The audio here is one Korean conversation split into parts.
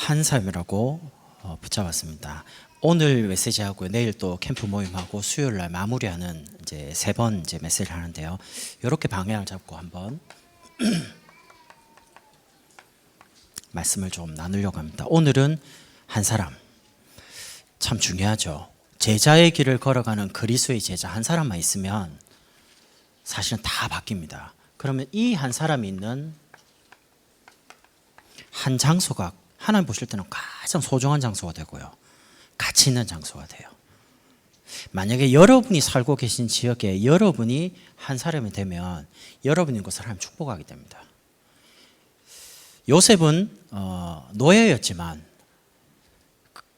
한 삶이라고 붙잡았습니다. 오늘 메시지하고 내일 또 캠프 모임하고 수요일 날 마무리하는 이제 3번 이제 메시지를 하는데요. 이렇게 방향을 잡고 한번 말씀을 좀 나누려고 합니다. 오늘은 한 사람, 참 중요하죠. 제자의 길을 걸어가는 그리스도의 제자 한 사람만 있으면 사실은 다 바뀝니다. 그러면 이 한 사람이 있는 한 장소가 하나님 보실 때는 가장 소중한 장소가 되고요, 가치 있는 장소가 돼요. 만약에 여러분이 살고 계신 지역에 여러분이 한 사람이 되면 여러분이 그것을 하나님 축복하게 됩니다. 요셉은 노예였지만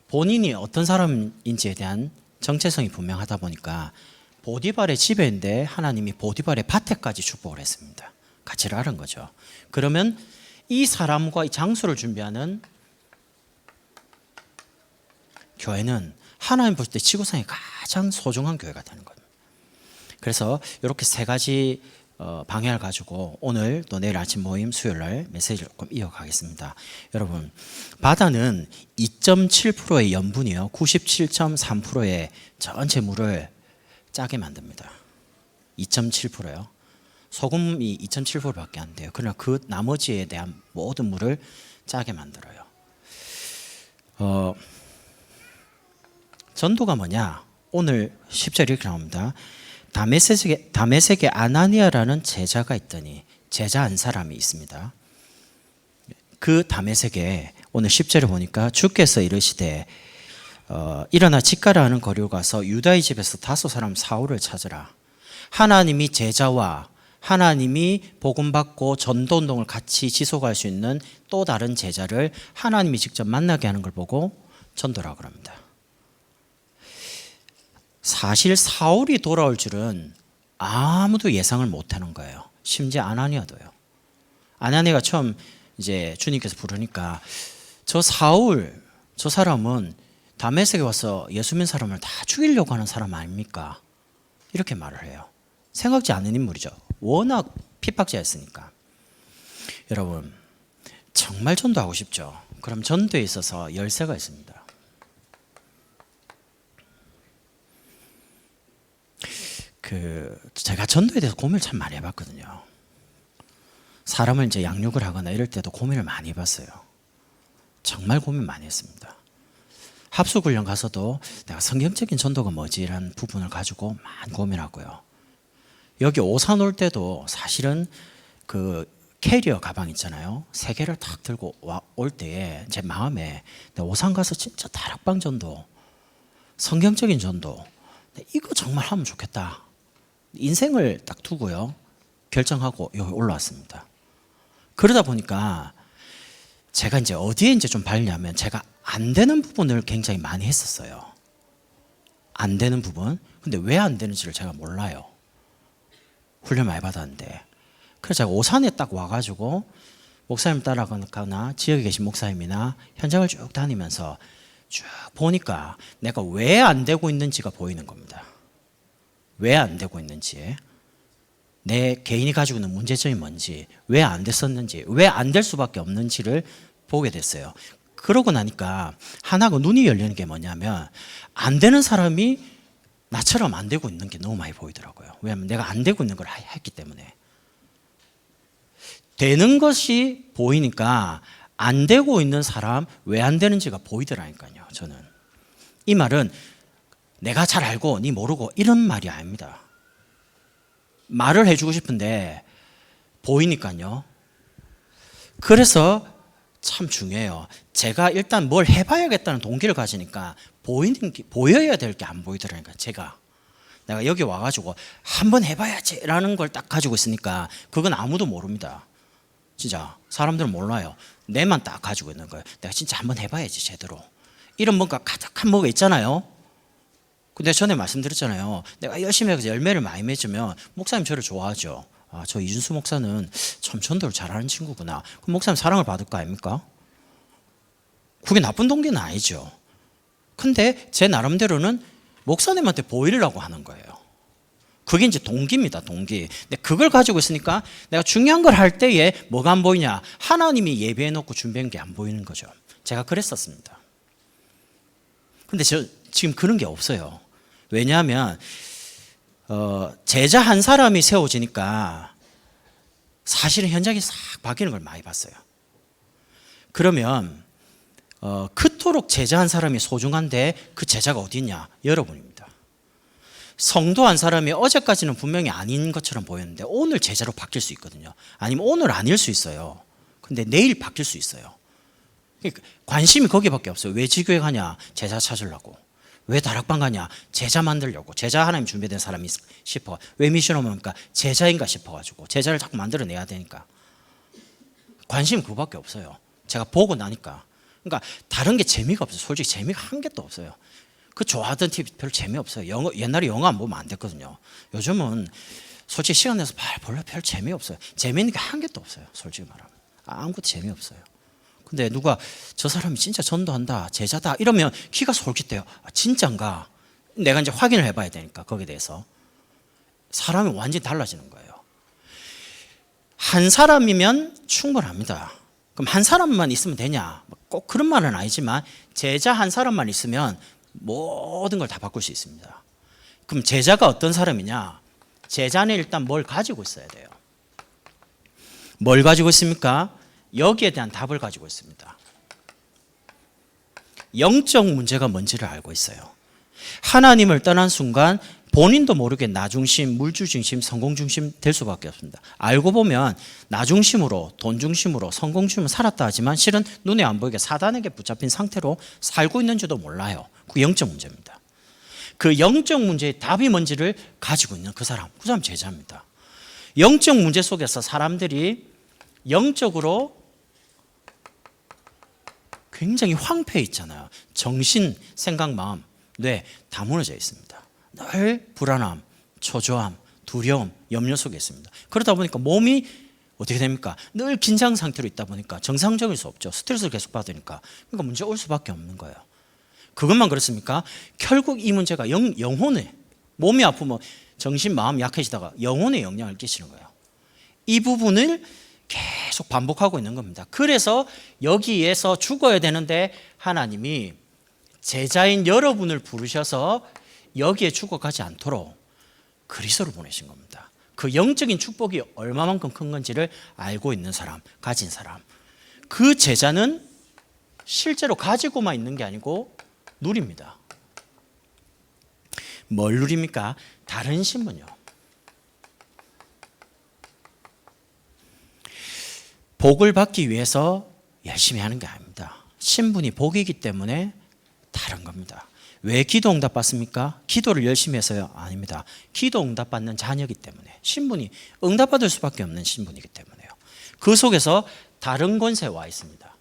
본인이 어떤 사람인지에 대한 정체성이 분명하다 보니까 보디발의 집에 있는데 하나님이 보디발의 밭에까지 축복을 했습니다. 가치를 알은 거죠. 그러면 이 사람과 이 장소를 준비하는 교회는 하나님 보실 때 지구상에 가장 소중한 교회가 되는 겁니다. 그래서 이렇게 3가지 방향을 가지고 오늘 또 내일 아침 모임 수요일 날 메시지를 조금 이어가겠습니다. 여러분, 바다는 2.7%의 염분이요 97.3%의 전체 물을 짜게 만듭니다. 2.7%요. 소금이 2.7%밖에 안 돼요. 그러나 그 나머지에 대한 모든 물을 짜게 만들어요. 전도가 뭐냐? 오늘 10절 이렇게 나옵니다. 다메섹에 아나니아라는 제자가 있더니, 제자 한 사람이 있습니다. 그 다메섹에 오늘 10절에 보니까 주께서 이르시되 일어나 직가라 하는 거리로 가서 유다의 집에서 5사람 사울을 찾으라. 하나님이 제자와 하나님이 복음받고 전도운동을 같이 지속할 수 있는 또 다른 제자를 하나님이 직접 만나게 하는 걸 보고 전도라고 합니다. 사실 사울이 돌아올 줄은 아무도 예상을 못하는 거예요. 심지어 아나니아도요. 아나니아가 처음 이제 주님께서 부르니까 저 사울, 저 사람은 다메섹에 와서 예수 믿는 사람을 다 죽이려고 하는 사람 아닙니까? 이렇게 말을 해요. 생각지 않은 인물이죠. 워낙 핍박자였으니까. 여러분, 정말 전도하고 싶죠? 그럼 전도에 있어서 열쇠가 있습니다. 제가 전도에 대해서 고민을 참 많이 해봤거든요. 사람을 이제 양육을 하거나 이럴 때도 고민을 많이 해봤어요. 정말 고민 많이 했습니다. 합숙훈련 가서도 내가 성경적인 전도가 뭐지라는 부분을 가지고 많이 고민하고요. 여기 오산 올 때도 사실은 그 캐리어 가방 있잖아요. 3개를 탁 들고 올 때에 제 마음에 오산 가서 진짜 다락방 전도, 성경적인 전도, 이거 정말 하면 좋겠다. 인생을 딱 두고요, 결정하고 여기 올라왔습니다. 그러다 보니까 제가 이제 어디에 이제 좀 발리냐면, 제가 안 되는 부분을 굉장히 많이 했었어요. 안 되는 부분. 근데 왜 안 되는지를 제가 몰라요. 훈련 많이 받았는데. 그래서 제가 오산에 딱 와가지고 목사님 따라가거나 지역에 계신 목사님이나 현장을 쭉 다니면서 쭉 보니까 내가 왜 안 되고 있는지가 보이는 겁니다. 왜 안 되고 있는지, 내 개인이 가지고 있는 문제점이 뭔지, 왜 안 됐었는지, 왜 안 될 수밖에 없는지를 보게 됐어요. 그러고 나니까 하나가 눈이 열리는 게 뭐냐면, 안 되는 사람이 나처럼 안 되고 있는 게 너무 많이 보이더라고요. 왜냐하면 내가 안 되고 있는 걸 했기 때문에. 되는 것이 보이니까 안 되고 있는 사람 왜 안 되는지가 보이더라니까요. 저는 이 말은 내가 잘 알고 니 모르고 이런 말이 아닙니다. 말을 해주고 싶은데 보이니까요. 그래서 참 중요해요. 제가 일단 뭘 해봐야겠다는 동기를 가지니까 보여야 될 게 안 보이더라니까. 내가 여기 와가지고 한번 해봐야지 라는 걸 딱 가지고 있으니까 그건 아무도 모릅니다. 진짜 사람들은 몰라요. 내만 딱 가지고 있는 거예요. 내가 진짜 한번 해봐야지 제대로. 이런 뭔가 가득한 뭐가 있잖아요. 근데 전에 말씀드렸잖아요. 내가 열심히 해서 열매를 많이 맺으면 목사님 저를 좋아하죠. 아, 저 이준수 목사는 참 전도를 잘하는 친구구나. 그럼 목사님 사랑을 받을 거 아닙니까? 그게 나쁜 동기는 아니죠. 근데 제 나름대로는 목사님한테 보이려고 하는 거예요. 그게 이제 동기입니다, 동기. 근데 그걸 가지고 있으니까 내가 중요한 걸 할 때에 뭐가 안 보이냐? 하나님이 예배해 놓고 준비한 게 안 보이는 거죠. 제가 그랬었습니다. 근데 지금 그런 게 없어요. 왜냐하면 제자 한 사람이 세워지니까 사실은 현장이 싹 바뀌는 걸 많이 봤어요. 그러면 그토록 제자 한 사람이 소중한데 그 제자가 어디 있냐? 여러분입니다. 성도 한 사람이 어제까지는 분명히 아닌 것처럼 보였는데 오늘 제자로 바뀔 수 있거든요. 아니면 오늘 아닐 수 있어요. 근데 내일 바뀔 수 있어요. 그러니까 관심이 거기밖에 없어요. 왜 지교회 가냐? 제자 찾으려고. 왜 다락방 가냐? 제자 만들려고. 제자 하나님 준비된 사람이 싶어. 왜 미션 오니까 제자인가 싶어가지고 제자를 자꾸 만들어내야 되니까. 관심이 그거밖에 없어요. 제가 보고 나니까. 그러니까 다른 게 재미가 없어요. 솔직히 재미가 한 개도 없어요. 그 좋아하던 TV 별로 재미없어요. 옛날에 영화 안 보면 안 됐거든요. 요즘은 솔직히 시간 내서 별로 별 재미없어요. 재미있는 게 한 개도 없어요. 솔직히 말하면. 아무것도 재미없어요. 근데 누가 저 사람이 진짜 전도한다, 제자다 이러면 키가 솔깃해요. 진짠가? 내가 이제 확인을 해봐야 되니까 거기에 대해서. 사람이 완전히 달라지는 거예요. 한 사람이면 충분합니다. 그럼 한 사람만 있으면 되냐? 꼭 그런 말은 아니지만 제자 한 사람만 있으면 모든 걸 다 바꿀 수 있습니다. 그럼 제자가 어떤 사람이냐? 제자는 일단 뭘 가지고 있어야 돼요. 뭘 가지고 있습니까? 여기에 대한 답을 가지고 있습니다. 영적 문제가 뭔지를 알고 있어요. 하나님을 떠난 순간 본인도 모르게 나 중심, 물질 중심, 성공 중심 될 수밖에 없습니다. 알고 보면 나 중심으로, 돈 중심으로, 성공 중심으로 살았다 하지만 실은 눈에 안 보이게 사단에게 붙잡힌 상태로 살고 있는지도 몰라요. 그 영적 문제입니다. 그 영적 문제의 답이 뭔지를 가지고 있는 그 사람 제자입니다. 영적 문제 속에서 사람들이 영적으로 굉장히 황폐해 있잖아요. 정신, 생각, 마음, 뇌 다 무너져 있습니다. 늘 불안함, 초조함, 두려움, 염려 속에 있습니다. 그러다 보니까 몸이 어떻게 됩니까? 늘 긴장 상태로 있다 보니까 정상적일 수 없죠. 스트레스를 계속 받으니까. 그러니까 문제가 올 수밖에 없는 거예요. 그것만 그렇습니까? 결국 이 문제가 영혼에, 몸이 아프면 정신, 마음 약해지다가 영혼에 영향을 끼치는 거예요. 이 부분을 계속 반복하고 있는 겁니다. 그래서 여기에서 죽어야 되는데 하나님이 제자인 여러분을 부르셔서 여기에 죽어가지 않도록 그리스도를 보내신 겁니다. 그 영적인 축복이 얼마만큼 큰 건지를 알고 있는 사람, 가진 사람. 그 제자는 실제로 가지고만 있는 게 아니고 누립니다. 뭘 누립니까? 다른 신분이요. 복을 받기 위해서 열심히 하는 게 아닙니다. 신분이 복이기 때문에 다른 겁니다. 왜 기도 응답 받습니까? 기도를 열심히 해서요? 아닙니다. 기도 응답 받는 자녀이기 때문에, 신분이 응답 받을 수밖에 없는 신분이기 때문에요. 그 속에서 다른 권세에 와 있습니다.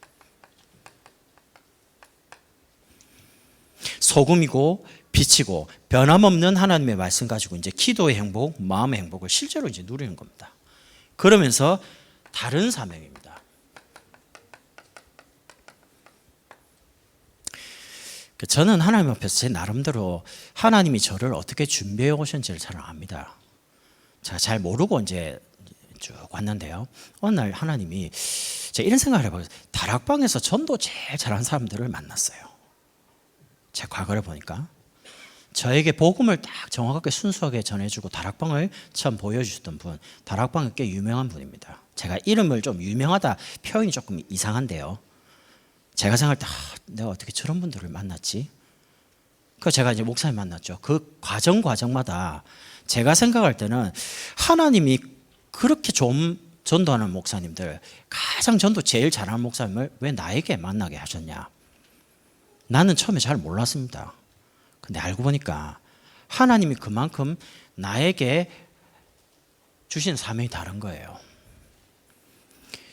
소금이고 빛이고 변함없는 하나님의 말씀 가지고 이제 기도의 행복, 마음의 행복을 실제로 이제 누리는 겁니다. 그러면서 다른 사명입니다. 저는 하나님 앞에서 제 나름대로 하나님이 저를 어떻게 준비해 오셨는지를 잘 압니다. 제가 잘 모르고 이제 쭉 왔는데요. 어느 날 하나님이 제가 이런 생각을 해봐요. 다락방에서 전도 제일 잘하는 사람들을 만났어요. 제 과거를 보니까 저에게 복음을 딱 정확하게 순수하게 전해주고 다락방을 처음 보여주셨던 분, 다락방은 꽤 유명한 분입니다. 제가 이름을 좀 유명하다 표현이 조금 이상한데요. 제가 생각할 때 내가 어떻게 저런 분들을 만났지? 그 제가 이제 목사님 만났죠. 그 과정마다 제가 생각할 때는 하나님이 그렇게 좀 전도하는 목사님들, 가장 전도 제일 잘하는 목사님을 왜 나에게 만나게 하셨냐? 나는 처음에 잘 몰랐습니다. 근데 알고 보니까 하나님이 그만큼 나에게 주신 사명이 다른 거예요.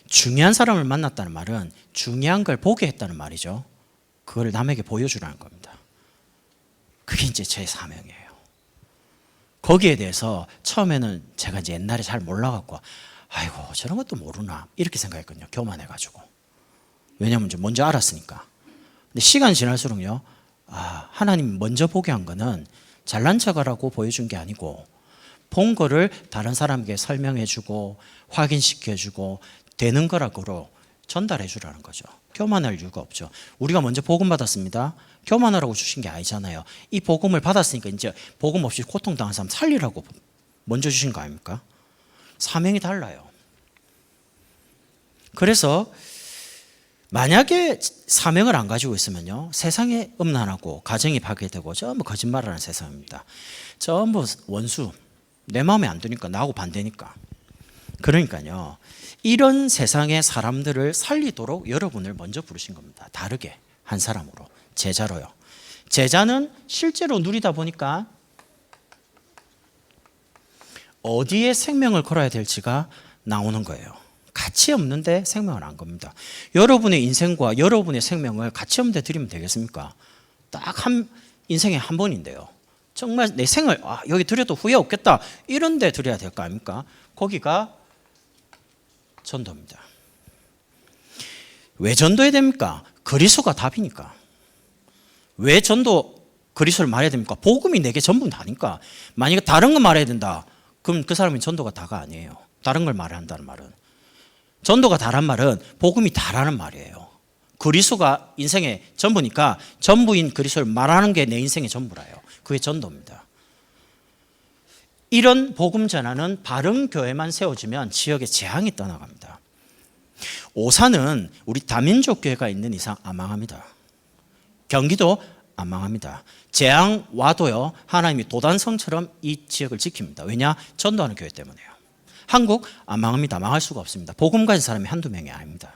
중요한 사람을 만났다는 말은 중요한 걸 보게 했다는 말이죠. 그걸 남에게 보여주라는 겁니다. 그게 이제 제 사명이에요. 거기에 대해서 처음에는 제가 이제 옛날에 잘 몰라갖고 아이고 저런 것도 모르나 이렇게 생각했거든요. 교만해가지고. 왜냐하면 좀 먼저 알았으니까. 근데 시간이 지날수록요, 하나님 먼저 보게 한 거는 잘난 척하라고 보여준 게 아니고 본 거를 다른 사람에게 설명해주고 확인시켜주고 되는 거라고 전달해 주라는 거죠. 교만할 이유가 없죠. 우리가 먼저 복음 받았습니다. 교만하라고 주신 게 아니잖아요. 이 복음을 받았으니까 이제 복음 없이 고통당한 사람 살리라고 먼저 주신 거 아닙니까? 사명이 달라요. 그래서 만약에 사명을 안 가지고 있으면요, 세상에 음란하고 가정이 파괴되고 전부 거짓말하는 세상입니다. 전부 원수, 내 마음에 안 드니까, 나하고 반대니까. 그러니까요, 이런 세상의 사람들을 살리도록 여러분을 먼저 부르신 겁니다. 다르게 한 사람으로, 제자로요. 제자는 실제로 누리다 보니까 어디에 생명을 걸어야 될지가 나오는 거예요. 가치 없는데 생명을 안 겁니다. 여러분의 인생과 여러분의 생명을 가치 없는데 드리면 되겠습니까? 딱 인생에 한 번인데요. 정말 내 생을 여기 드려도 후회 없겠다, 이런 데 드려야 될 거 아닙니까? 거기가 전도입니다. 왜 전도해야 됩니까? 그리스도가 답이니까. 왜 전도 그리스도를 말해야 됩니까? 복음이 내게 전부 다니까. 만약에 다른 거 말해야 된다, 그럼 그 사람이 전도가 다가 아니에요. 다른 걸 말해야 한다는 말은. 전도가 다란 말은 복음이 다라는 말이에요. 그리스도가 인생의 전부니까 전부인 그리스도를 말하는 게 내 인생의 전부라요. 그게 전도입니다. 이런 복음 전하는 바른 교회만 세워지면 지역의 재앙이 떠나갑니다. 오산은 우리 다민족 교회가 있는 이상 안 망합니다. 경기도 안 망합니다. 재앙 와도요, 하나님이 도단성처럼 이 지역을 지킵니다. 왜냐? 전도하는 교회 때문에요. 한국 안 망합니다. 망할 수가 없습니다. 복음 가진 사람이 한두 명이 아닙니다.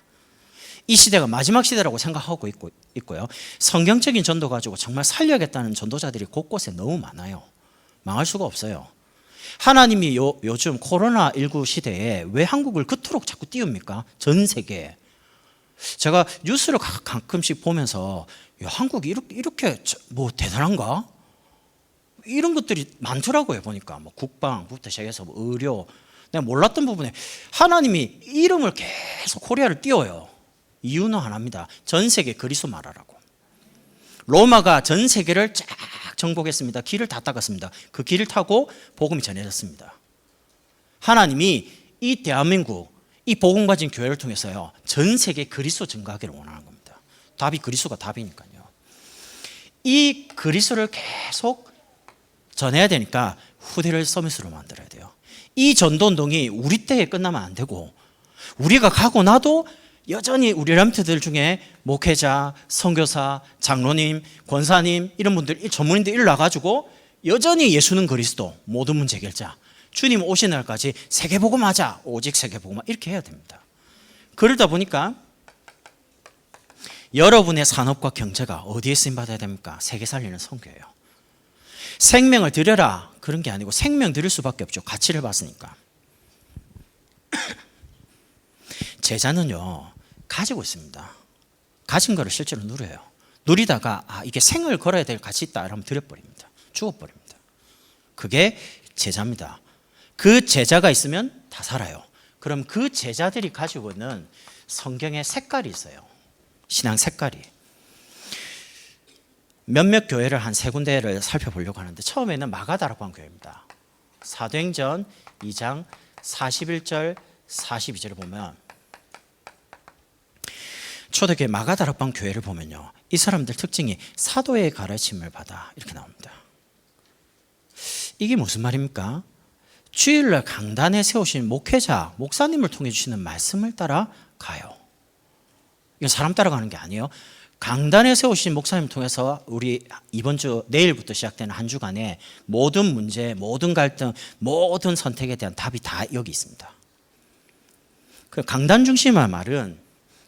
이 시대가 마지막 시대라고 생각하고 있고요. 성경적인 전도 가지고 정말 살려야겠다는 전도자들이 곳곳에 너무 많아요. 망할 수가 없어요. 하나님이 요즘 코로나19 시대에 왜 한국을 그토록 자꾸 띄웁니까? 전 세계에. 제가 뉴스를 가끔씩 보면서, 야, 한국이 이렇게 뭐 대단한가? 이런 것들이 많더라고요. 보니까 뭐 국방부터 시작해서 뭐 의료, 내가 몰랐던 부분에 하나님이 이름을 계속 코리아를 띄워요. 이유는 하나입니다. 전 세계 그리스도 말하라고. 로마가 전 세계를 쫙 정복했습니다. 길을 다 닦았습니다. 그 길을 타고 복음이 전해졌습니다. 하나님이 이 대한민국, 이 복음 가진 교회를 통해서요, 전 세계 그리스도 증거하기를 원하는 겁니다. 답이 그리스도가 답이니까요. 이 그리스도를 계속 전해야 되니까 후대를 서밋으로 만들어야 돼요. 이 전도운동이 우리 때에 끝나면 안 되고, 우리가 가고 나도 여전히 우리 람트들 중에 목회자, 선교사, 장로님, 권사님, 이런 분들, 전문인들 일러가지고 여전히 예수는 그리스도, 모든 문제 해결자, 주님 오신 날까지 세계복음하자, 오직 세계복음, 이렇게 해야 됩니다. 그러다 보니까 여러분의 산업과 경제가 어디에 쓰임받아야 됩니까? 세계 살리는 선교예요. 생명을 드려라, 그런 게 아니고 생명 드릴 수밖에 없죠. 가치를 봤으니까. 제자는요, 가지고 있습니다. 가진 거를 실제로 누려요. 누리다가 이게 생을 걸어야 될 가치 있다, 이러면 드려버립니다. 죽어버립니다. 그게 제자입니다. 그 제자가 있으면 다 살아요. 그럼 그 제자들이 가지고 있는 성경의 색깔이 있어요. 신앙 색깔이. 몇몇 교회를 한 세 군데를 살펴보려고 하는데, 처음에는 마가다락방 교회입니다. 사도행전 2장 41절 42절을 보면, 초대교회 마가다락방 교회를 보면요, 이 사람들 특징이 사도의 가르침을 받아, 이렇게 나옵니다. 이게 무슨 말입니까? 주일날 강단에 세우신 목회자, 목사님을 통해 주시는 말씀을 따라 가요. 이건 사람 따라가는 게 아니에요. 강단에 세우신 목사님을 통해서 우리 이번 주 내일부터 시작되는 한 주간에 모든 문제, 모든 갈등, 모든 선택에 대한 답이 다 여기 있습니다. 그 강단 중심이란 말은,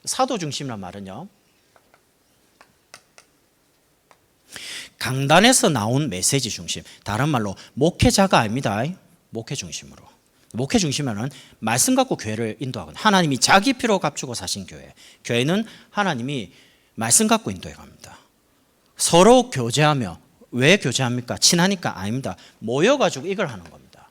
사도 중심이란 말은요, 강단에서 나온 메시지 중심, 다른 말로 목회자가 아닙니다. 목회 중심으로. 목회 중심은 말씀 갖고 교회를 인도하거나, 하나님이 자기 피로 값주고 사신 교회, 교회는 하나님이 말씀 갖고 인도해 갑니다. 서로 교제하며. 왜 교제합니까? 친하니까? 아닙니다. 모여가지고 이걸 하는 겁니다.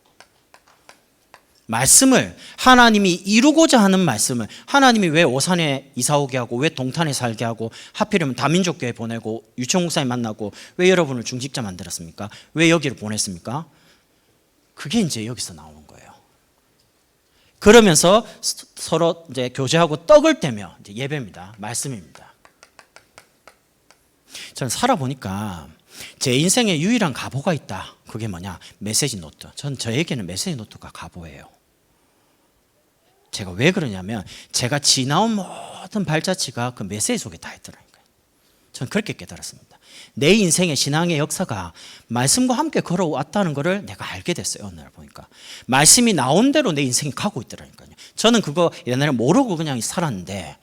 말씀을, 하나님이 이루고자 하는 말씀을, 하나님이 왜 오산에 이사 오게 하고, 왜 동탄에 살게 하고, 하필이면 다민족 교회 보내고, 유청 목사님 만나고, 왜 여러분을 중직자 만들었습니까? 왜 여기를 보냈습니까? 그게 이제 여기서 나오는 거예요. 그러면서 서로 이제 교제하고 떡을 떼며 이제 예배입니다. 말씀입니다. 저는 살아보니까 제 인생에 유일한 가보가 있다. 그게 뭐냐? 메시지 노트. 저에게는 메시지 노트가 가보예요. 제가 왜 그러냐면 제가 지나온 모든 발자취가 그 메시지 속에 다 있더라니까요. 저는 그렇게 깨달았습니다. 내 인생의 신앙의 역사가 말씀과 함께 걸어왔다는 것을 내가 알게 됐어요. 어느 날 보니까 말씀이 나온 대로 내 인생이 가고 있더라니까요. 저는 그거 옛날에 모르고 그냥 살았는데,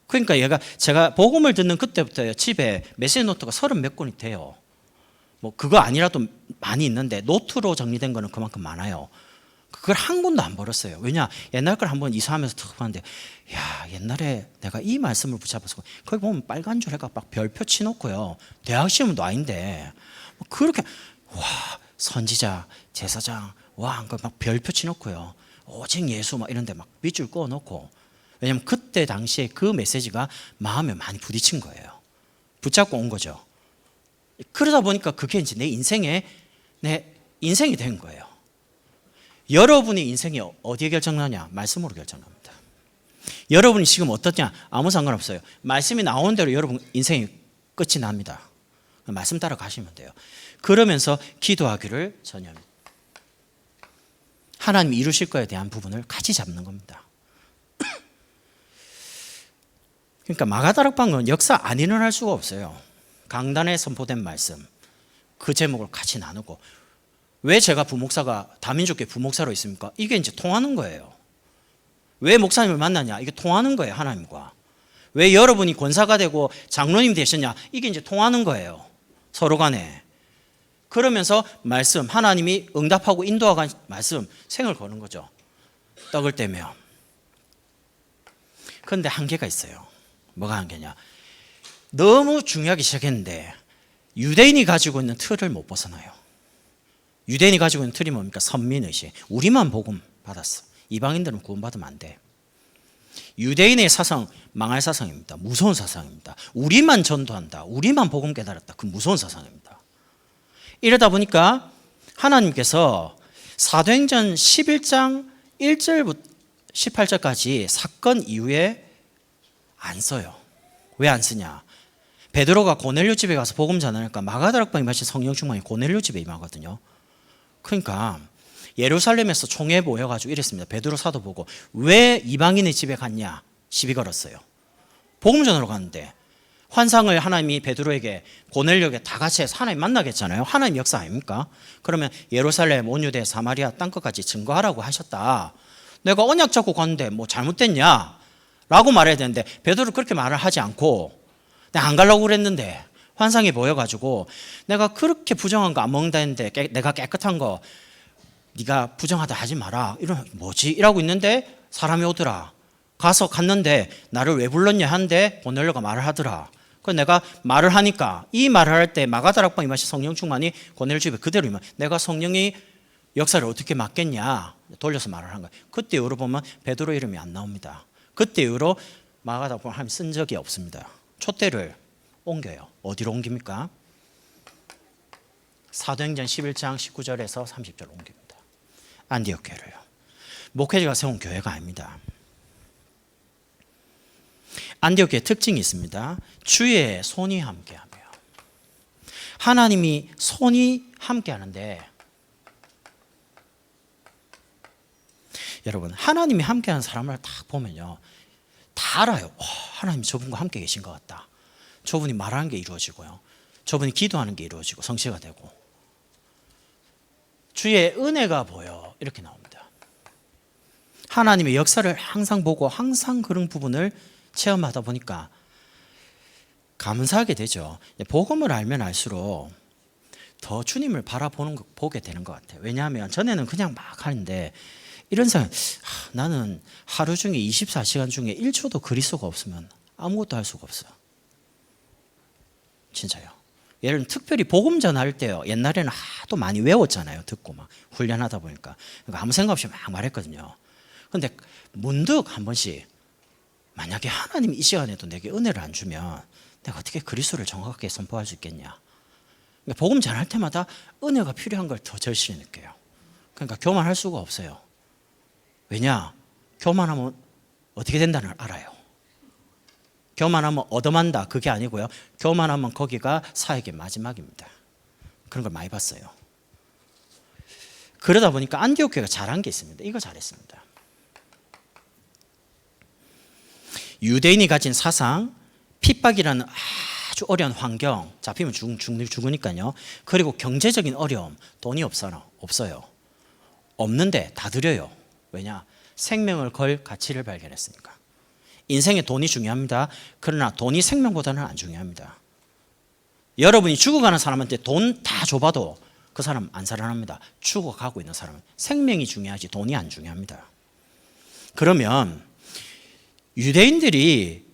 그러니까 제가 복음을 듣는 그때부터 집에 메시지 노트가 30몇 권이 돼요. 뭐 그거 아니라도 많이 있는데 노트로 정리된 거는 그만큼 많아요. 그걸 한 권도 안 벌었어요. 왜냐? 옛날 걸 한번 이사하면서 탁 봤는데, 야, 옛날에 내가 이 말씀을 붙잡아서, 거기 보면 빨간 줄 해가 막 별표 치놓고요. 대학 시험도 아닌데, 그렇게, 와, 선지자, 제사장, 와, 막 별표 치놓고요. 오직 예수 막 이런데 막 밑줄 그어놓고, 왜냐면 그때 당시에 그 메시지가 마음에 많이 부딪힌 거예요. 붙잡고 온 거죠. 그러다 보니까 그게 이제 내 인생이 된 거예요. 여러분의 인생이 어디에 결정나냐? 말씀으로 결정납니다. 여러분이 지금 어떻냐? 아무 상관없어요. 말씀이 나온 대로 여러분 인생이 끝이 납니다. 말씀 따라 가시면 돼요. 그러면서 기도하기를 전념합니다. 하나님이 이루실 거에 대한 부분을 같이 잡는 겁니다. 그러니까 마가다락방은 역사 안 일어날 수가 없어요. 강단에 선포된 말씀, 그 제목을 같이 나누고. 왜 제가 부목사가 다민족계 부목사로 있습니까? 이게 이제 통하는 거예요. 왜 목사님을 만나냐? 이게 통하는 거예요, 하나님과. 왜 여러분이 권사가 되고 장로님 되셨냐? 이게 이제 통하는 거예요, 서로 간에. 그러면서 말씀, 하나님이 응답하고 인도하고 말씀, 생을 거는 거죠. 떡을 떼며. 그런데 한계가 있어요. 뭐가 한계냐? 너무 중요하게 시작했는데 유대인이 가지고 있는 틀을 못 벗어나요. 유대인이 가지고 있는 틀이 뭡니까? 선민의식. 우리만 복음 받았어. 이방인들은 구원받으면 안 돼. 유대인의 사상, 망할 사상입니다. 무서운 사상입니다. 우리만 전도한다. 우리만 복음 깨달았다. 그 무서운 사상입니다. 이러다 보니까 하나님께서 사도행전 11장 1절부터 18절까지 사건 이후에 안 써요. 왜 안 쓰냐? 베드로가 고넬료 집에 가서 복음 전하니까 마가다락방에 마신 성령 충만이 고넬료 집에 임하거든요. 그러니까 예루살렘에서 총회 모여가지고 이랬습니다. 베드로 사도 보고 왜 이방인의 집에 갔냐? 시비 걸었어요. 복음 전하러 갔는데 환상을 하나님이 베드로에게 고넬료에게 다 같이 해서 하나님 만나겠잖아요. 하나님 역사 아닙니까? 그러면 예루살렘, 온 유대, 사마리아 땅끝까지 증거하라고 하셨다. 내가 언약 잡고 갔는데 뭐 잘못됐냐? 라고 말해야 되는데 베드로 그렇게 말을 하지 않고 내가 안 가려고 그랬는데 환상이 보여가지고 내가 그렇게 부정한 거 안 먹는다 했는데 내가 깨끗한 거 네가 부정하다 하지 마라. 이런 뭐지? 이러고 있는데 사람이 오더라. 갔는데 나를 왜 불렀냐 하는데 고넬료가 말을 하더라. 그래서 내가 말을 하니까 이 말을 할 때 마가다락방 임하신 성령 충만이 고넬료 집에 그대로 임하. 내가 성령이 역사를 어떻게 맡겠냐 돌려서 말을 한 거예요. 그때 이후로 보면 베드로 이름이 안 나옵니다. 그때 이후로 마가다락방 하나님 쓴 적이 없습니다. 촛대를 옮겨요. 어디로 옮깁니까? 사도행전 11장 19절에서 30절 옮깁니다. 안디옥 교회를요. 목회자가 세운 교회가 아닙니다. 안디옥 교회 특징이 있습니다. 주의 손이 함께하며. 하나님이 손이 함께하는데 여러분 하나님이 함께하는 사람을 딱 보면요 다 알아요. 하나님이 저분과 함께 계신 것 같다. 저분이 말하는 게 이루어지고요. 저분이 기도하는 게 이루어지고 성취가 되고 주의 은혜가 보여 이렇게 나옵니다. 하나님의 역사를 항상 보고 항상 그런 부분을 체험하다 보니까 감사하게 되죠. 복음을 알면 알수록 더 주님을 보게 되는 것 같아요. 왜냐하면 전에는 그냥 막 하는데 이런 생각, 나는 하루 중에 24시간 중에 1초도 그리스도가 없으면 아무것도 할 수가 없어요. 진짜요. 예를 들면 특별히 복음 전할 때요. 옛날에는 하도 많이 외웠잖아요. 듣고 막 훈련하다 보니까. 그러니까 아무 생각 없이 막 말했거든요. 그런데 문득 한 번씩 만약에 하나님이 이 시간에도 내게 은혜를 안 주면 내가 어떻게 그리스도를 정확하게 선포할 수 있겠냐. 그러니까 복음 전할 때마다 은혜가 필요한 걸 더 절실히 느껴요. 그러니까 교만할 수가 없어요. 왜냐? 교만하면 어떻게 된다는 걸 알아요. 교만하면 얻어만다 그게 아니고요. 교만하면 거기가 사역의 마지막입니다. 그런 걸 많이 봤어요. 그러다 보니까 안디옥 교회가 잘한 게 있습니다. 이거 잘했습니다. 유대인이 가진 사상, 핍박이라는 아주 어려운 환경, 잡히면 죽으니까요. 그리고 경제적인 어려움, 돈이 없어요. 없는데 다 드려요. 왜냐? 생명을 걸 가치를 발견했으니까. 인생에 돈이 중요합니다. 그러나 돈이 생명보다는 안 중요합니다. 여러분이 죽어가는 사람한테 돈 다 줘봐도 그 사람 안 살아납니다. 죽어가고 있는 사람은 생명이 중요하지 돈이 안 중요합니다. 그러면 유대인들이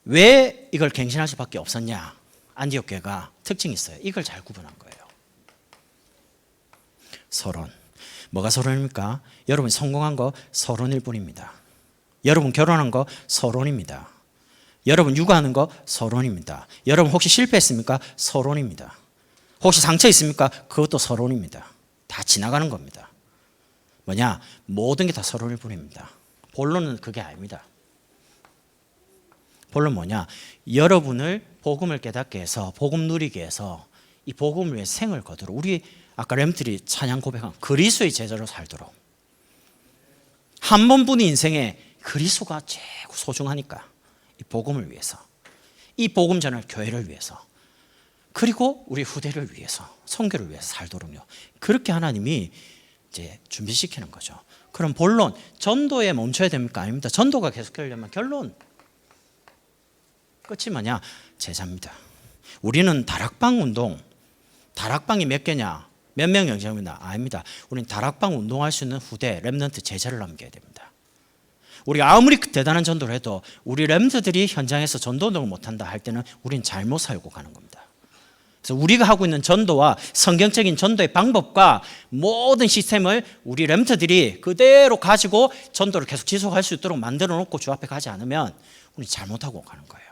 왜 이걸 갱신할 수밖에 없었냐? 안디옥 교회가 특징이 있어요. 이걸 잘 구분한 거예요. 서론. 뭐가 서론입니까? 여러분이 성공한 거 서론일 뿐입니다. 여러분 결혼한 거 서론입니다. 여러분 육아하는 거 서론입니다. 여러분 혹시 실패했습니까? 서론입니다. 혹시 상처 있습니까? 그것도 서론입니다. 다 지나가는 겁니다. 뭐냐? 모든 게 다 서론일 뿐입니다. 본론은 그게 아닙니다. 본론 뭐냐? 여러분을 복음을 깨닫게 해서 복음 누리게 해서 이 복음을 위해 생을 거두러 우리 아까 램들이 찬양 고백한 그리스도의 제자로 살도록 한 번뿐인 인생에 그리스도가 최고 소중하니까 이 복음을 위해서 이 복음 전할 교회를 위해서 그리고 우리 후대를 위해서 선교를 위해서 살도록요. 그렇게 하나님이 이제 준비시키는 거죠. 그럼 본론 전도에 멈춰야 됩니까? 아닙니다. 전도가 계속되려면 결론 끝이 뭐냐? 제자입니다. 우리는 다락방 운동, 다락방이 몇 개냐? 몇 명 영접입니다. 아닙니다. 우리는 다락방 운동할 수 있는 후대, 렘넌트 제자를 남겨야 됩니다. 우리가 아무리 대단한 전도를 해도 우리 렘넌트들이 현장에서 전도를 못한다 할 때는 우리는 잘못 살고 가는 겁니다. 그래서 우리가 하고 있는 전도와 성경적인 전도의 방법과 모든 시스템을 우리 렘넌트들이 그대로 가지고 전도를 계속 지속할 수 있도록 만들어 놓고 주 앞에 가지 않으면 우리는 잘못하고 가는 거예요.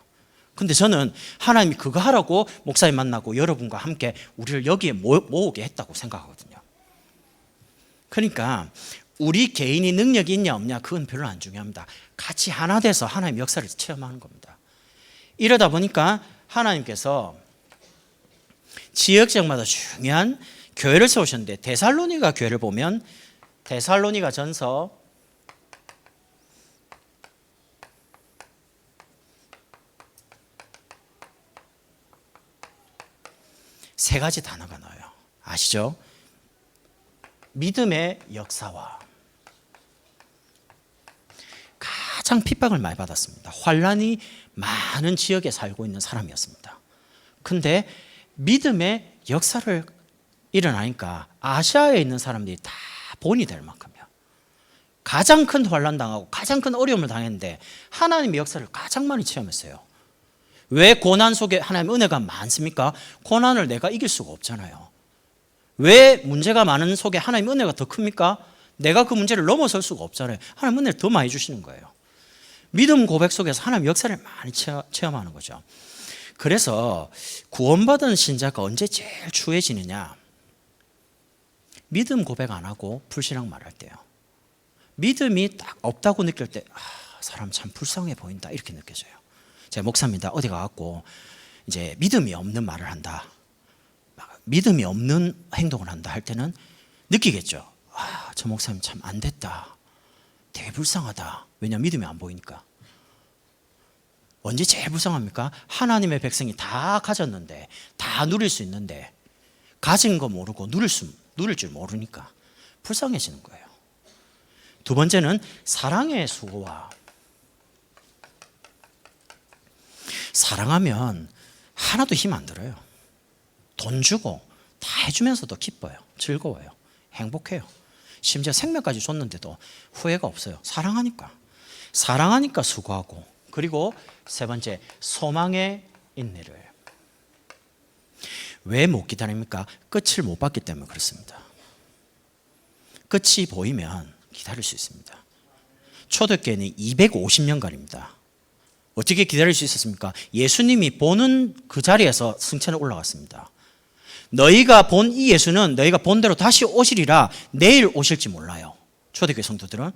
근데 저는 하나님이 그거 하라고 목사님 만나고 여러분과 함께 우리를 여기에 모으게 했다고 생각하거든요. 그러니까 우리 개인이 능력이 있냐 없냐 그건 별로 안 중요합니다. 같이 하나 돼서 하나님의 역사를 체험하는 겁니다. 이러다 보니까 하나님께서 지역적마다 중요한 교회를 세우셨는데 데살로니가 교회를 보면 데살로니가 전서 3가지 단어가 나와요. 아시죠? 믿음의 역사와 가장 핍박을 많이 받았습니다. 환란이 많은 지역에 살고 있는 사람이었습니다. 근데 믿음의 역사를 일어나니까 아시아에 있는 사람들이 다 본이 될 만큼이야. 가장 큰 환란 당하고 가장 큰 어려움을 당했는데 하나님의 역사를 가장 많이 체험했어요. 왜 고난 속에 하나님의 은혜가 많습니까? 고난을 내가 이길 수가 없잖아요. 왜 문제가 많은 속에 하나님의 은혜가 더 큽니까? 내가 그 문제를 넘어설 수가 없잖아요. 하나님 은혜를 더 많이 주시는 거예요. 믿음 고백 속에서 하나님 역사를 많이 체험하는 거죠. 그래서 구원받은 신자가 언제 제일 추해지느냐? 믿음 고백 안 하고 불신앙 말할 때요. 믿음이 딱 없다고 느낄 때 사람 참 불쌍해 보인다 이렇게 느껴져요. 제가 목사입니다. 어디 가갖고 이제 믿음이 없는 말을 한다, 믿음이 없는 행동을 한다 할 때는 느끼겠죠. 저 목사님 참 안 됐다. 되게 불쌍하다. 왜냐 믿음이 안 보이니까. 언제 제일 불쌍합니까? 하나님의 백성이 다 가졌는데 다 누릴 수 있는데 가진 거 모르고 누릴 줄 모르니까 불쌍해지는 거예요. 두 번째는 사랑의 수고와 사랑하면 하나도 힘 안 들어요. 돈 주고 다 해주면서도 기뻐요. 즐거워요. 행복해요. 심지어 생명까지 줬는데도 후회가 없어요. 사랑하니까. 사랑하니까 수고하고. 그리고 세 번째, 소망의 인내를. 왜 못 기다립니까? 끝을 못 봤기 때문에 그렇습니다. 끝이 보이면 기다릴 수 있습니다. 초대교회는 250년간입니다. 어떻게 기다릴 수 있었습니까? 예수님이 보는 그 자리에서 승천에 올라갔습니다. 너희가 본 이 예수는 너희가 본 대로 다시 오시리라. 내일 오실지 몰라요. 초대교회 성도들은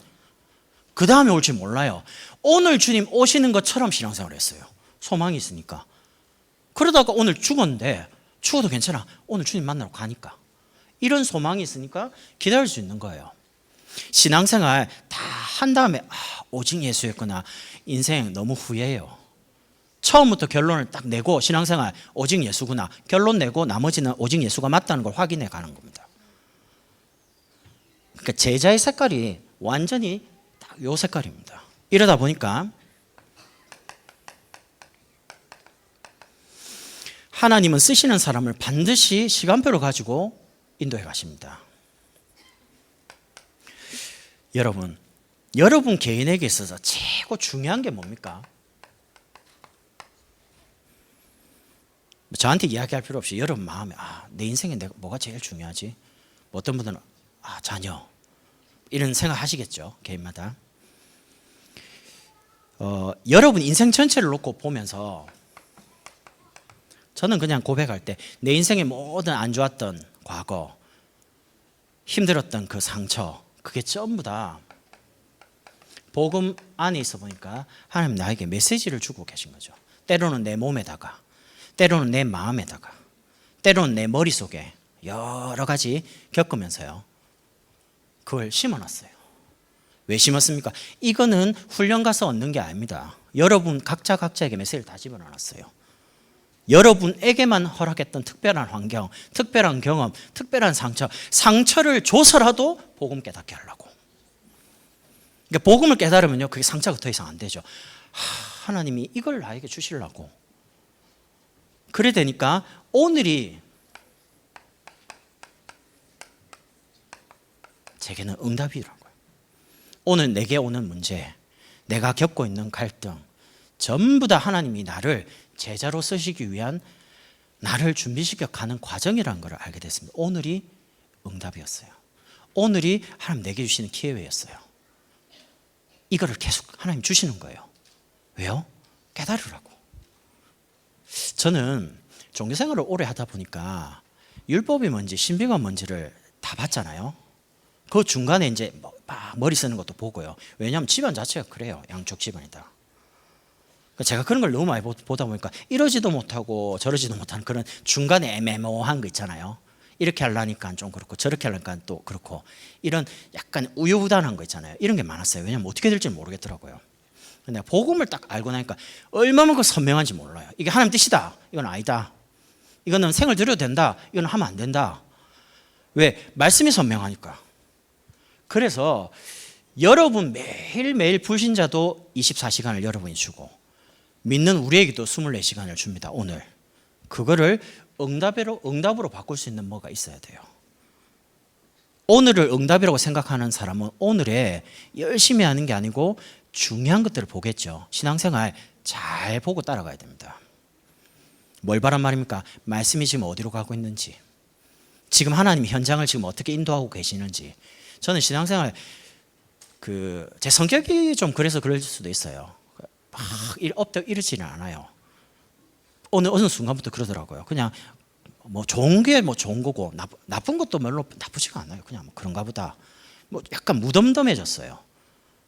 그 다음에 올지 몰라요. 오늘 주님 오시는 것처럼 신앙생활을 했어요. 소망이 있으니까. 그러다가 오늘 죽었는데 죽어도 괜찮아. 오늘 주님 만나러 가니까. 이런 소망이 있으니까 기다릴 수 있는 거예요. 신앙생활 다 한 다음에 오직 예수였구나. 인생 너무 후회해요. 처음부터 결론을 딱 내고 신앙생활 오직 예수구나. 결론 내고 나머지는 오직 예수가 맞다는 걸 확인해 가는 겁니다. 그러니까 제자의 색깔이 완전히 딱 요 색깔입니다. 이러다 보니까 하나님은 쓰시는 사람을 반드시 시간표를 가지고 인도해 가십니다. 여러분 개인에게 있어서 최고 중요한 게 뭡니까? 저한테 이야기할 필요 없이 여러분 마음에 내 인생에 내가 뭐가 제일 중요하지? 어떤 분들은 자녀 이런 생각하시겠죠. 개인마다. 여러분 인생 전체를 놓고 보면서 저는 그냥 고백할 때 내 인생의 모든 안 좋았던 과거, 힘들었던 그 상처, 그게 전부 다 복음 안에 있어 보니까 하나님 나에게 메시지를 주고 계신 거죠. 때로는 내 몸에다가, 때로는 내 마음에다가, 때로는 내 머릿속에 여러 가지 겪으면서요, 그걸 심어놨어요. 왜 심었습니까? 이거는 훈련 가서 얻는 게 아닙니다. 여러분 각자에게 메시지를 다 집어넣었어요. 여러분에게만 허락했던 특별한 환경, 특별한 경험, 특별한 상처를 줘서라도 복음 깨닫게 하려고. 그러니까 복음을 깨달으면요, 그게 상처가 더 이상 안 되죠. 하나님이 이걸 나에게 주시려고. 그래 되니까 오늘이 제게는 응답이라고요. 오늘 내게 오는 문제, 내가 겪고 있는 갈등, 전부 다 하나님이 나를 제자로 쓰시기 위한 나를 준비시켜 가는 과정이라는 걸 알게 됐습니다. 오늘이 응답이었어요. 오늘이 하나님 내게 주시는 기회였어요. 이거를 계속 하나님 주시는 거예요. 왜요? 깨달으라고. 저는 종교생활을 오래 하다 보니까 율법이 뭔지 신비가 뭔지를 다 봤잖아요. 그 중간에 이제 막 머리 쓰는 것도 보고요. 왜냐하면 집안 자체가 그래요. 양쪽 집안이다. 제가 그런 걸 너무 많이 보다 보니까 이러지도 못하고 저러지도 못하는 그런 중간에 애매모호한 거 있잖아요. 이렇게 하려니까 좀 그렇고 저렇게 하려니까 또 그렇고 이런 약간 우유부단한 거 있잖아요. 이런 게 많았어요. 왜냐하면 어떻게 될지 모르겠더라고요. 근데 복음을 딱 알고 나니까 얼마만큼 선명한지 몰라요. 이게 하나님 뜻이다. 이건 아니다. 이거는 생을 들여도 된다. 이건 하면 안 된다. 왜? 말씀이 선명하니까. 그래서 여러분 매일매일 불신자도 24시간을 여러분이 주고 믿는 우리에게도 24시간을 줍니다. 오늘. 그거를 응답으로 바꿀 수 있는 뭐가 있어야 돼요. 오늘을 응답이라고 생각하는 사람은 오늘에 열심히 하는 게 아니고 중요한 것들을 보겠죠. 신앙생활 잘 보고 따라가야 됩니다. 뭘 바란 말입니까? 말씀이 지금 어디로 가고 있는지, 지금 하나님이 현장을 지금 어떻게 인도하고 계시는지. 저는 신앙생활 제 성격이 좀 그래서 그럴 수도 있어요. 막 엎드려 이러지는 않아요. 어느 순간부터 그러더라고요. 그냥 뭐 좋은 게 뭐 좋은 거고 나쁜 것도 별로 나쁘지가 않아요. 그냥 뭐 그런가 보다. 뭐 약간 무덤덤해졌어요.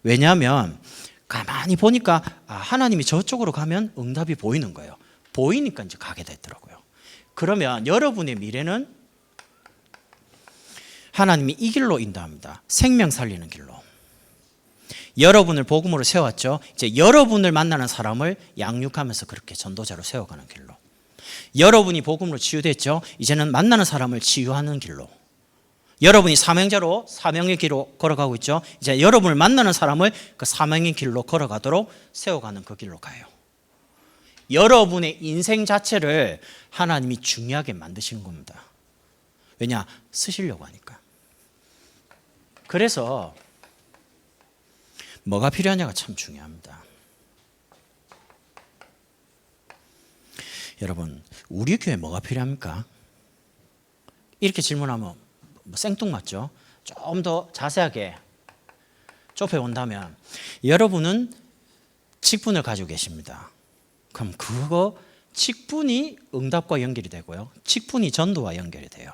왜냐하면 가만히 보니까 하나님이 저쪽으로 가면 응답이 보이는 거예요. 보이니까 이제 가게 됐더라고요. 그러면 여러분의 미래는 하나님이 이 길로 인도합니다. 생명 살리는 길로. 여러분을 복음으로 세웠죠. 이제 여러분을 만나는 사람을 양육하면서 그렇게 전도자로 세워가는 길로. 여러분이 복음으로 치유됐죠. 이제는 만나는 사람을 치유하는 길로. 여러분이 사명자로 사명의 길로 걸어가고 있죠. 이제 여러분을 만나는 사람을 그 사명의 길로 걸어가도록 세워가는 그 길로 가요. 여러분의 인생 자체를 하나님이 중요하게 만드시는 겁니다. 왜냐? 쓰시려고 하니까. 그래서 뭐가 필요하냐가 참 중요합니다. 여러분, 우리 교회 뭐가 필요합니까? 이렇게 질문하면 생뚱맞죠? 좀 더 자세하게 좁혀본다면 여러분은 직분을 가지고 계십니다. 그럼 그거 직분이 응답과 연결이 되고요. 직분이 전도와 연결이 돼요.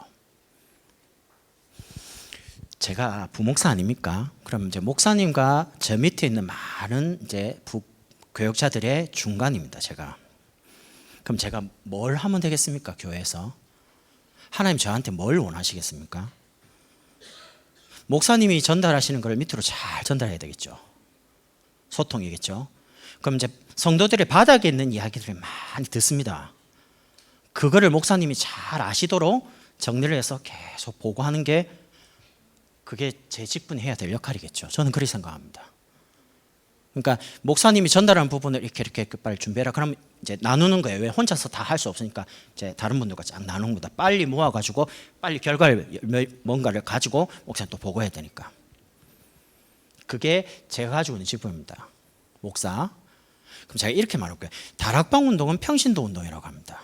제가 부목사 아닙니까? 그럼 이제 목사님과 저 밑에 있는 많은 이제 교역자들의 중간입니다. 제가. 그럼 제가 뭘 하면 되겠습니까? 교회에서 하나님 저한테 뭘 원하시겠습니까? 목사님이 전달하시는 걸 밑으로 잘 전달해야 되겠죠. 소통이겠죠. 그럼 이제 성도들의 바닥에 있는 이야기들을 많이 듣습니다. 그거를 목사님이 잘 아시도록 정리를 해서 계속 보고하는 게 그게 제 직분이 해야 될 역할이겠죠. 저는 그렇게 생각합니다. 그러니까 목사님이 전달하는 부분을 이렇게 빨리 준비해라. 그럼 이제 나누는 거예요. 왜 혼자서 다 할 수 없으니까 이제 다른 분들과 쫙 나누는 거다. 빨리 모아가지고 빨리 결과를 뭔가를 가지고 목사님 또 보고해야 되니까. 그게 제가 가지고 있는 직분입니다. 목사. 그럼 제가 이렇게 말할게요. 다락방 운동은 평신도 운동이라고 합니다.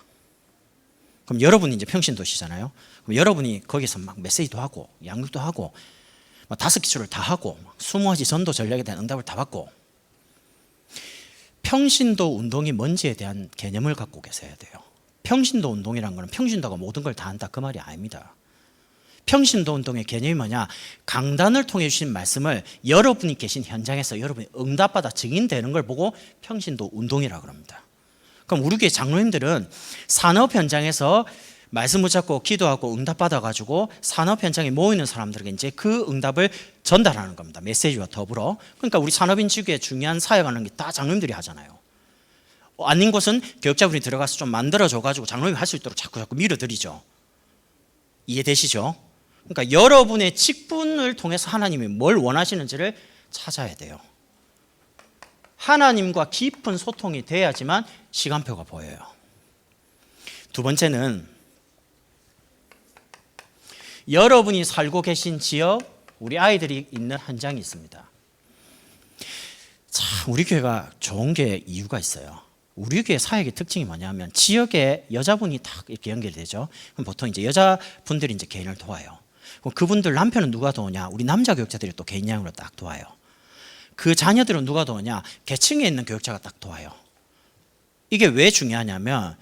그럼 여러분이 이제 평신도시잖아요. 그럼 여러분이 거기서 막 메시지도 하고 양육도 하고 막 5기초를 다 하고 20가지 전도 전략에 대한 응답을 다 받고 평신도 운동이 뭔지에 대한 개념을 갖고 계셔야 돼요. 평신도 운동이라는 것은 평신도가 모든 걸 다 한다 그 말이 아닙니다. 평신도 운동의 개념이 뭐냐? 강단을 통해 주신 말씀을 여러분이 계신 현장에서 여러분이 응답받아 증인되는 걸 보고 평신도 운동이라고 합니다. 그럼 우리 교회 장로님들은 산업 현장에서 말씀 붙잡고 기도하고 응답받아가지고 산업 현장에 모이는 사람들에게 이제 그 응답을 전달하는 겁니다. 메시지와 더불어. 그러니까 우리 산업인 지구에 중요한 사역하는 게 다 장로님들이 하잖아요. 아닌 곳은 교육자분이 들어가서 좀 만들어줘가지고 장로님이 할 수 있도록 자꾸 밀어드리죠. 이해되시죠? 그러니까 여러분의 직분을 통해서 하나님이 뭘 원하시는지를 찾아야 돼요. 하나님과 깊은 소통이 돼야지만 시간표가 보여요. 두 번째는 여러분이 살고 계신 지역, 우리 아이들이 있는 현장이 있습니다. 자, 우리 교회가 좋은 게 이유가 있어요. 우리 교회 사역의 특징이 뭐냐면 지역에 여자분이 딱 이렇게 연결되죠. 그럼 보통 이제 여자분들이 이제 개인을 도와요. 그럼 그분들 남편은 누가 도우냐? 우리 남자 교육자들이 또 개인 양으로 딱 도와요. 그 자녀들은 누가 도우냐? 계층에 있는 교육자가 딱 도와요. 이게 왜 중요하냐면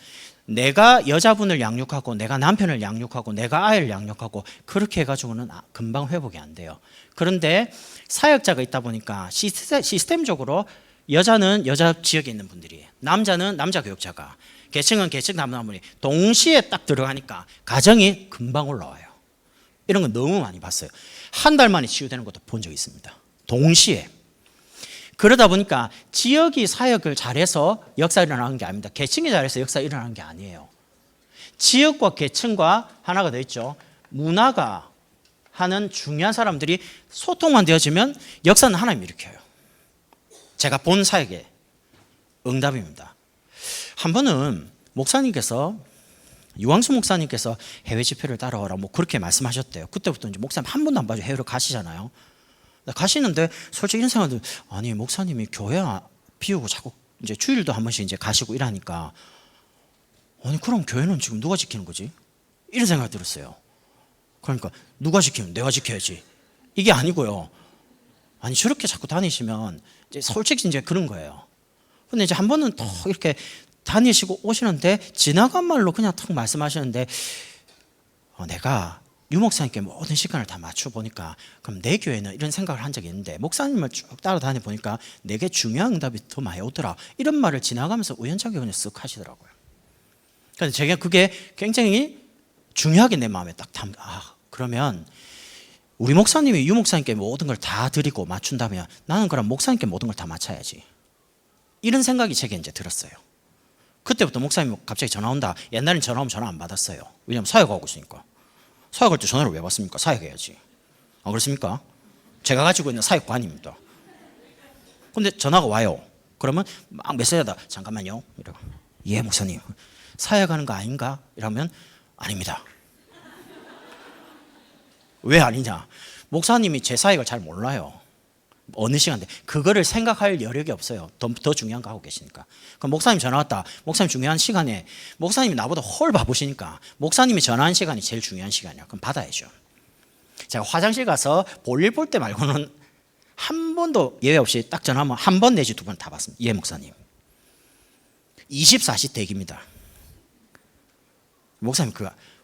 내가 여자분을 양육하고 내가 남편을 양육하고 내가 아이를 양육하고 그렇게 해가지고는 금방 회복이 안 돼요. 그런데 사역자가 있다 보니까 시스템적으로 여자는 여자 지역에 있는 분들이, 남자는 남자 교육자가, 계층은 계층 담당분이 동시에 딱 들어가니까 가정이 금방 올라와요. 이런 거 너무 많이 봤어요. 한 달 만에 치유되는 것도 본 적이 있습니다. 동시에. 그러다 보니까 지역이 사역을 잘해서 역사가 일어나는 게 아닙니다. 계층이 잘해서 역사가 일어나는 게 아니에요. 지역과 계층과 하나가 더 있죠. 문화가 하는 중요한 사람들이 소통만 되어지면 역사는 하나님이 일으켜요. 제가 본 사역의 응답입니다. 한 번은 목사님께서 유광수 목사님께서 해외 집회를 따라오라 뭐 그렇게 말씀하셨대요. 그때부터 이제 목사님 한 번도 안 봐도 해외로 가시잖아요. 가시는데 솔직히 이런 생각들, 아니 목사님이 교회 비우고 자꾸 이제 주일도 한 번씩 이제 가시고 이러니까 아니 그럼 교회는 지금 누가 지키는 거지? 이런 생각이 들었어요. 그러니까 누가 지키면 내가 지켜야지. 이게 아니고요. 아니 저렇게 자꾸 다니시면 이제 솔직히 이제 그런 거예요. 근데 이제 한 번은 또 이렇게 다니시고 오시는데 지나간 말로 그냥 탁 말씀하시는데 내가 유 목사님께 모든 시간을 다 맞춰 보니까 그럼 내 교회는 이런 생각을 한 적이 있는데 목사님을 쭉 따라다니 보니까 내게 중요한 응답이 더 많이 오더라. 이런 말을 지나가면서 우연찮게 그냥 쓱 하시더라고요. 그래서 제가 그게 굉장히 중요하게 내 마음에 딱 그러면 우리 목사님이 유 목사님께 모든 걸 다 드리고 맞춘다면 나는 그럼 목사님께 모든 걸 다 맞춰야지. 이런 생각이 제게 이제 들었어요. 그때부터 목사님 갑자기 전화 온다. 옛날엔 전화 오면 전화 안 받았어요. 왜냐하면 사역하고 있으니까. 사역할 때 전화를 왜 받습니까? 사역해야지. 안 그렇습니까? 제가 가지고 있는 사역관입니다. 근데 전화가 와요. 그러면 막 메시지하다 잠깐만요. 이러고 예 목사님 사역하는 거 아닌가? 이러면 아닙니다. 왜 아니냐? 목사님이 제 사역을 잘 몰라요. 어느 시간대 그거를 생각할 여력이 없어요. 더 중요한 거 하고 계시니까. 그럼 목사님 전화 왔다. 목사님 중요한 시간에 목사님이 나보다 훨 바쁘시니까 목사님이 전화한 시간이 제일 중요한 시간이야. 그럼 받아야죠. 제가 화장실 가서 볼일 볼 때 말고는 한 번도 예외 없이 딱 전화하면 한 번 내지 두 번 다 받습니다. 예 목사님. 24시 대기입니다. 목사님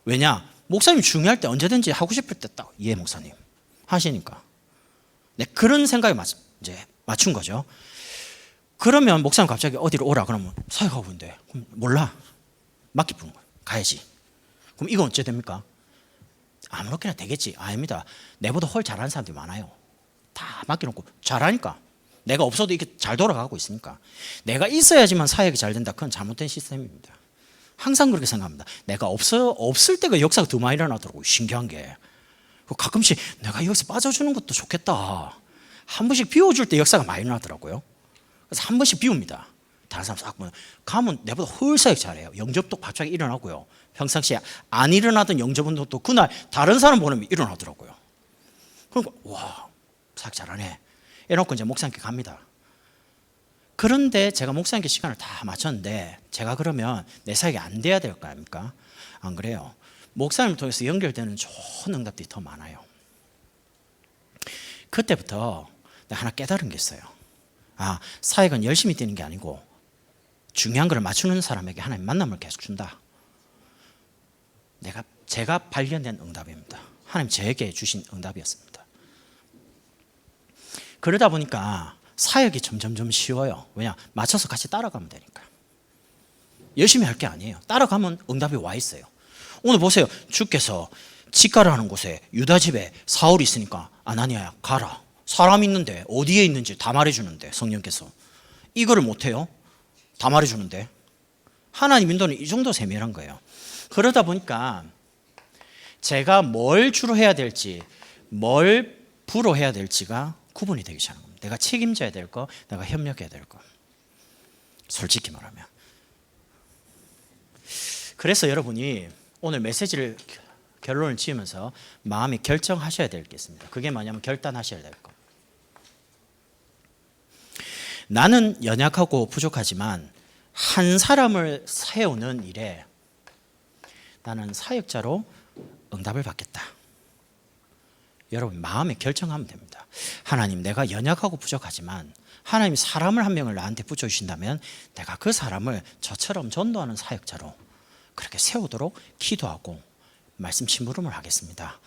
왜냐? 목사님 중요할 때 언제든지 하고 싶을 때 딱 예 목사님 하시니까 네, 그런 생각에 이제 맞춘 거죠. 그러면 목사님 갑자기 어디로 오라 그러면 사역하고 있는데 그럼 몰라. 맡기 푸는 거예요. 가야지. 그럼 이건 어째 됩니까? 아무렇게나 되겠지. 아닙니다. 내보다 훨 잘하는 사람들이 많아요. 다 맡겨놓고 잘하니까. 내가 없어도 이게 잘 돌아가고 있으니까. 내가 있어야지만 사역이 잘 된다. 그건 잘못된 시스템입니다. 항상 그렇게 생각합니다. 내가 없을 때가 역사가 더 많이 일어나더라고요. 신기한 게. 가끔씩 내가 여기서 빠져주는 것도 좋겠다. 한 번씩 비워줄 때 역사가 많이 일어나더라고요. 그래서 한 번씩 비웁니다. 다른 사람 싹 보면 가면 내보다 훨 사역 잘해요. 영접도 갑자기 일어나고요. 평상시에 안 일어나던 영접운동도 그날 다른 사람 보내면 일어나더라고요. 그러니까 와 사역 잘하네. 이래놓고 이제 목사님께 갑니다. 그런데 제가 목사님께 시간을 다 맞췄는데 제가 그러면 내 사역이 안 돼야 될 거 아닙니까? 안 그래요. 목사님을 통해서 연결되는 좋은 응답들이 더 많아요. 그때부터 내가 하나 깨달은 게 있어요. 아, 사역은 열심히 뛰는 게 아니고 중요한 걸 맞추는 사람에게 하나님 만남을 계속 준다. 제가 발견된 응답입니다. 하나님 저에게 주신 응답이었습니다. 그러다 보니까 사역이 점점 쉬워요. 왜냐? 맞춰서 같이 따라가면 되니까. 열심히 할 게 아니에요. 따라가면 응답이 와 있어요. 오늘 보세요. 주께서 집가라 하는 곳에 유다 집에 사울이 있으니까 아나니아야 가라. 사람 있는데 어디에 있는지 다 말해주는데 성령께서 이거를 못해요? 다 말해주는데 하나님 인도는 이 정도 세밀한 거예요. 그러다 보니까 제가 뭘 주로 해야 될지 뭘 부로 해야 될지가 구분이 되기 시작하는 겁니다. 내가 책임져야 될 거, 내가 협력해야 될 거. 솔직히 말하면. 그래서 여러분이 오늘 메시지를 결론을 지으면서 마음에 결정하셔야 될 게 있습니다. 그게 뭐냐면 결단하셔야 될 거. 나는 연약하고 부족하지만 한 사람을 세우는 일에 나는 사역자로 응답을 받겠다. 여러분 마음에 결정하면 됩니다. 하나님 내가 연약하고 부족하지만 하나님이 사람을 한 명을 나한테 붙여주신다면 내가 그 사람을 저처럼 전도하는 사역자로 그렇게 세우도록 기도하고 말씀 심부름을 하겠습니다.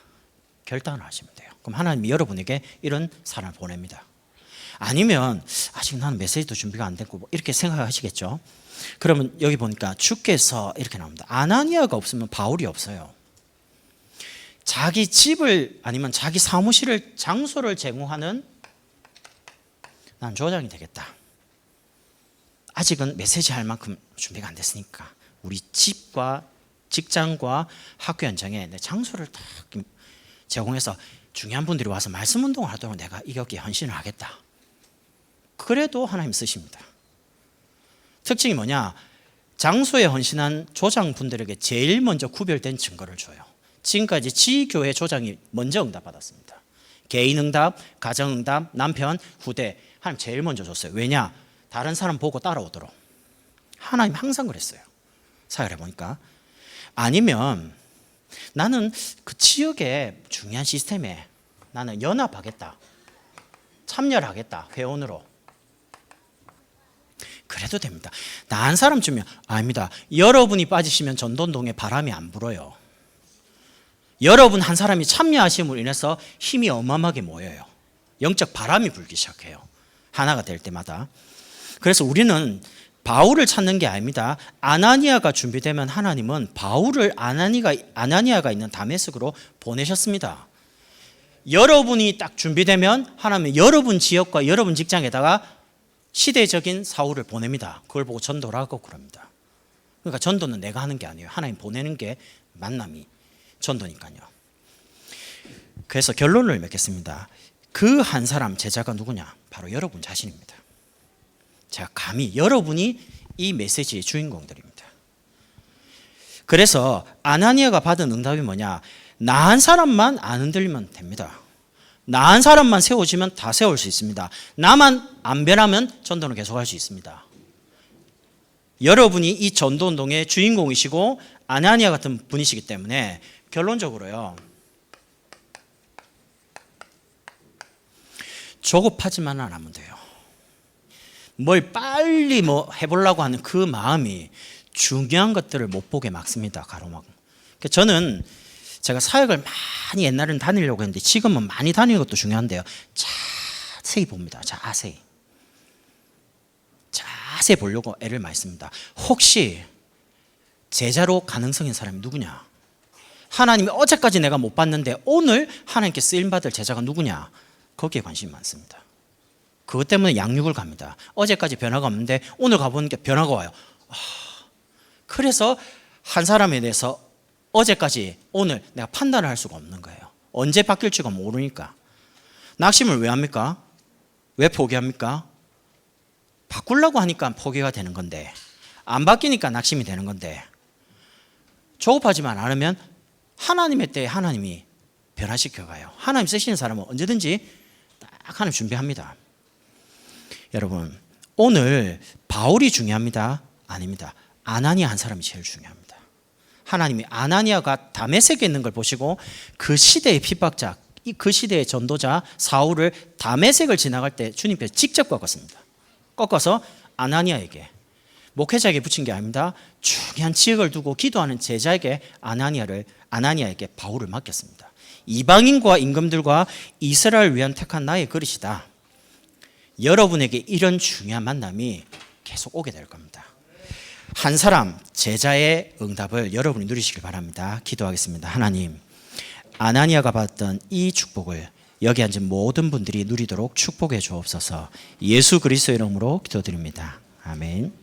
결단을 하시면 돼요. 그럼 하나님이 여러분에게 이런 사람을 보냅니다. 아니면 아직 나는 메시지도 준비가 안 됐고 이렇게 생각하시겠죠. 그러면 여기 보니까 주께서 이렇게 나옵니다. 아나니아가 없으면 바울이 없어요. 자기 집을 아니면 자기 사무실을 장소를 제공하는 난 조장이 되겠다. 아직은 메시지 할 만큼 준비가 안 됐으니까 우리 집과 직장과 학교 현장에 내 장소를 딱 제공해서 중요한 분들이 와서 말씀 운동을 하도록 내가 이격에 헌신을 하겠다. 그래도 하나님 쓰십니다. 특징이 뭐냐? 장소에 헌신한 조장분들에게 제일 먼저 구별된 증거를 줘요. 지금까지 지교회 조장이 먼저 응답받았습니다. 개인 응답, 가정 응답, 남편, 후대 하나님 제일 먼저 줬어요. 왜냐? 다른 사람 보고 따라오도록. 하나님 항상 그랬어요. 사역을 해보니까. 아니면 나는 그 지역의 중요한 시스템에 나는 연합하겠다. 참여를 하겠다. 회원으로. 그래도 됩니다. 나 한 사람쯤이면 아닙니다. 여러분이 빠지시면 전도운동에 바람이 안 불어요. 여러분 한 사람이 참여하심으로 인해서 힘이 어마어마하게 모여요. 영적 바람이 불기 시작해요. 하나가 될 때마다. 그래서 우리는 바울을 찾는 게 아닙니다. 아나니아가 준비되면 하나님은 바울을 아나니아가 있는 다메섹으로 보내셨습니다. 여러분이 딱 준비되면 하나님은 여러분 지역과 여러분 직장에다가 시대적인 사울을 보냅니다. 그걸 보고 전도를 하고 그럽니다. 그러니까 전도는 내가 하는 게 아니에요. 하나님 보내는 게 만남이 전도니까요. 그래서 결론을 맺겠습니다. 그 한 사람 제자가 누구냐? 바로 여러분 자신입니다. 제가 감히 여러분이 이 메시지의 주인공들입니다. 그래서 아나니아가 받은 응답이 뭐냐? 나 한 사람만 안 흔들리면 됩니다. 나 한 사람만 세워지면 다 세울 수 있습니다. 나만 안 변하면 전도는 계속할 수 있습니다. 여러분이 이 전도운동의 주인공이시고 아나니아 같은 분이시기 때문에 결론적으로요. 조급하지만 안 하면 돼요. 뭘 빨리 해보려고 하는 그 마음이 중요한 것들을 못 보게 막습니다. 가로막. 저는 제가 사역을 많이 옛날에는 다니려고 했는데 지금은 많이 다니는 것도 중요한데요. 자세히 봅니다. 자세히 보려고 애를 많이 씁니다. 혹시 제자로 가능성 있는 사람이 누구냐? 하나님이 어제까지 내가 못 봤는데 오늘 하나님께 쓰임받을 제자가 누구냐? 거기에 관심이 많습니다. 그것 때문에 양육을 갑니다. 어제까지 변화가 없는데 오늘 가보니까 변화가 와요. 그래서 한 사람에 대해서 어제까지 오늘 내가 판단을 할 수가 없는 거예요. 언제 바뀔지가 모르니까. 낙심을 왜 합니까? 왜 포기합니까? 바꾸려고 하니까 포기가 되는 건데, 안 바뀌니까 낙심이 되는 건데, 조급하지만 않으면 하나님의 때에 하나님이 변화시켜가요. 하나님 쓰시는 사람은 언제든지 딱 하나님 준비합니다. 여러분, 오늘 바울이 중요합니다? 아닙니다. 아나니아 한 사람이 제일 중요합니다. 하나님이 아나니아가 다메섹에 있는 걸 보시고 그 시대의 핍박자, 그 시대의 전도자 사울을 다메섹을 지나갈 때 주님께서 직접 꺾어서 아나니아에게, 목회자에게 붙인 게 아닙니다. 중요한 지역을 두고 기도하는 제자에게 아나니아에게 바울을 맡겼습니다. 이방인과 임금들과 이스라엘을 위한 택한 나의 그릇이다. 여러분에게 이런 중요한 만남이 계속 오게 될 겁니다. 한 사람 제자의 응답을 여러분이 누리시길 바랍니다. 기도하겠습니다. 하나님, 아나니아가 받았던 이 축복을 여기 앉은 모든 분들이 누리도록 축복해 주옵소서. 예수 그리스도의 이름으로 기도드립니다. 아멘.